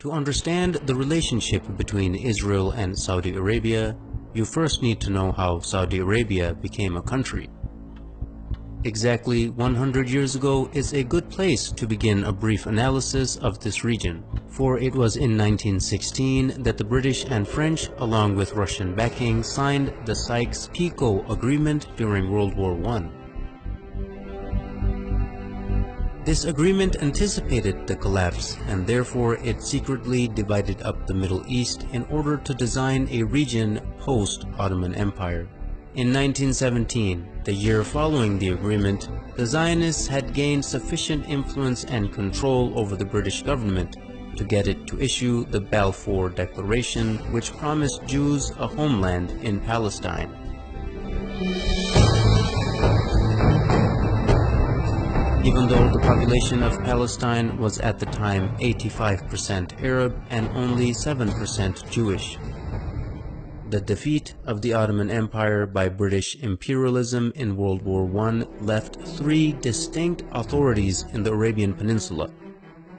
To understand the relationship between Israel and Saudi Arabia, you first need to know how Saudi Arabia became a country. Exactly 100 years ago is a good place to begin a brief analysis of this region, for it was in 1916 that the British and French, along with Russian backing, signed the Sykes-Picot Agreement during World War I. This agreement anticipated the collapse, and therefore it secretly divided up the Middle East in order to design a region post-Ottoman Empire. In 1917, the year following the agreement, the Zionists had gained sufficient influence and control over the British government to get it to issue the Balfour Declaration, which promised Jews a homeland in Palestine. Even though the population of Palestine was at the time 85% Arab and only 7% Jewish. The defeat of the Ottoman Empire by British imperialism in World War I left three distinct authorities in the Arabian Peninsula.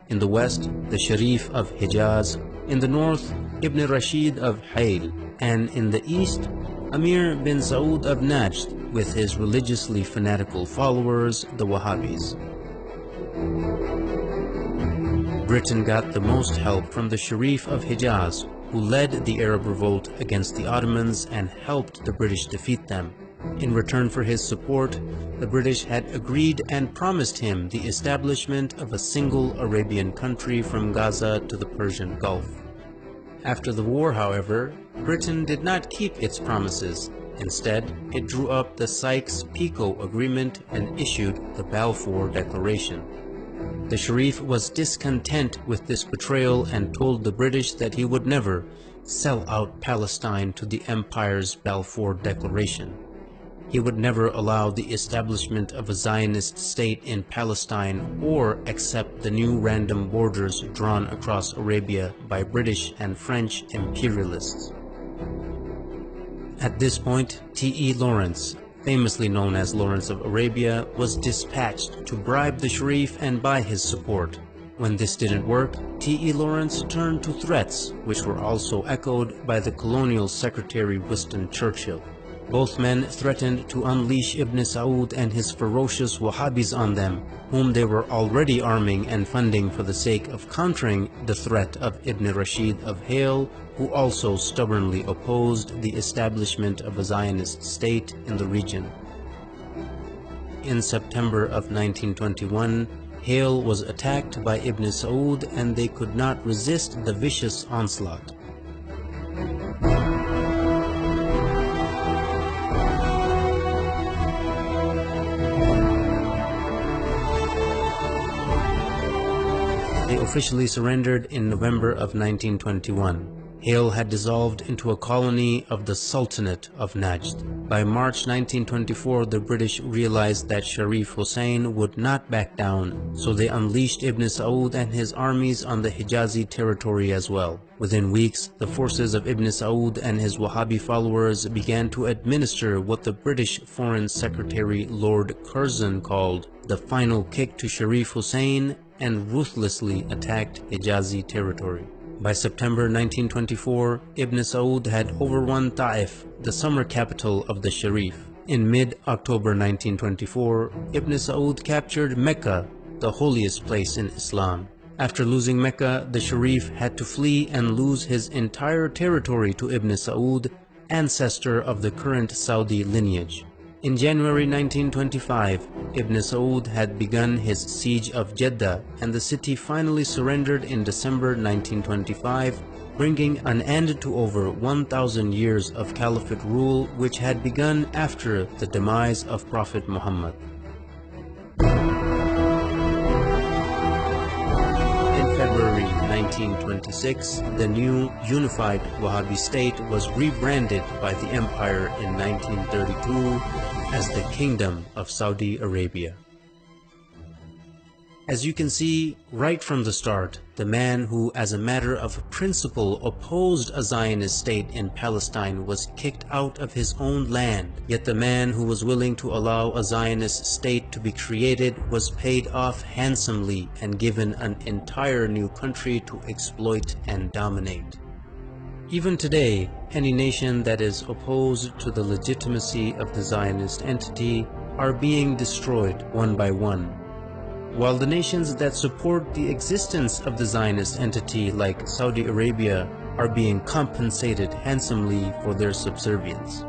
In the west, the Sharif of Hijaz; in the north, Ibn Rashid of Hayl; and in the east, Amir bin Saud of Najd with his religiously fanatical followers, the Wahhabis. Britain got the most help from the Sharif of Hijaz, who led the Arab revolt against the Ottomans and helped the British defeat them. In return for his support, the British had agreed and promised him the establishment of a single Arabian country from Gaza to the Persian Gulf. After the war, however, Britain did not keep its promises. Instead, it drew up the Sykes-Picot Agreement and issued the Balfour Declaration. The Sharif was discontent with this betrayal and told the British that he would never sell out Palestine to the Empire's Balfour Declaration. He would never allow the establishment of a Zionist state in Palestine or accept the new random borders drawn across Arabia by British and French imperialists. At this point, T.E. Lawrence, famously known as Lawrence of Arabia, was dispatched to bribe the Sharif and buy his support. When this didn't work, T.E. Lawrence turned to threats, which were also echoed by the colonial secretary Winston Churchill. Both men threatened to unleash Ibn Saud and his ferocious Wahhabis on them, whom they were already arming and funding for the sake of countering the threat of Ibn Rashid of Hayl, who also stubbornly opposed the establishment of a Zionist state in the region. In September of 1921, Hayl was attacked by Ibn Saud and they could not resist the vicious onslaught. They officially surrendered in November of 1921. Hayl had dissolved into a colony of the Sultanate of Najd. By March 1924, the British realized that Sharif Hussein would not back down, so they unleashed Ibn Saud and his armies on the Hijazi territory as well. Within weeks, the forces of Ibn Saud and his Wahhabi followers began to administer what the British Foreign Secretary Lord Curzon called the final kick to Sharif Hussein and ruthlessly attacked Hijazi territory. By September 1924, Ibn Saud had overrun Ta'if, the summer capital of the Sharif. In mid-October 1924, Ibn Saud captured Mecca, the holiest place in Islam. After losing Mecca, the Sharif had to flee and lose his entire territory to Ibn Saud, ancestor of the current Saudi lineage. In January 1925, Ibn Saud had begun his siege of Jeddah, and the city finally surrendered in December 1925, bringing an end to over 1,000 years of caliphate rule which had begun after the demise of Prophet Muhammad. In February 1926, the new unified Wahhabi state was rebranded by the empire in 1932 as the Kingdom of Saudi Arabia. As you can see, right from the start, the man who, as a matter of principle, opposed a Zionist state in Palestine was kicked out of his own land, yet the man who was willing to allow a Zionist state to be created was paid off handsomely and given an entire new country to exploit and dominate. Even today, any nation that is opposed to the legitimacy of the Zionist entity are being destroyed one by one, while the nations that support the existence of the Zionist entity, like Saudi Arabia, are being compensated handsomely for their subservience.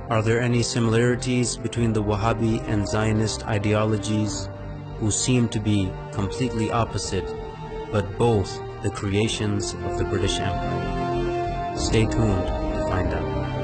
Are there any similarities between the Wahhabi and Zionist ideologies, who seem to be completely opposite, but both the creations of the British Empire? Stay tuned to find out.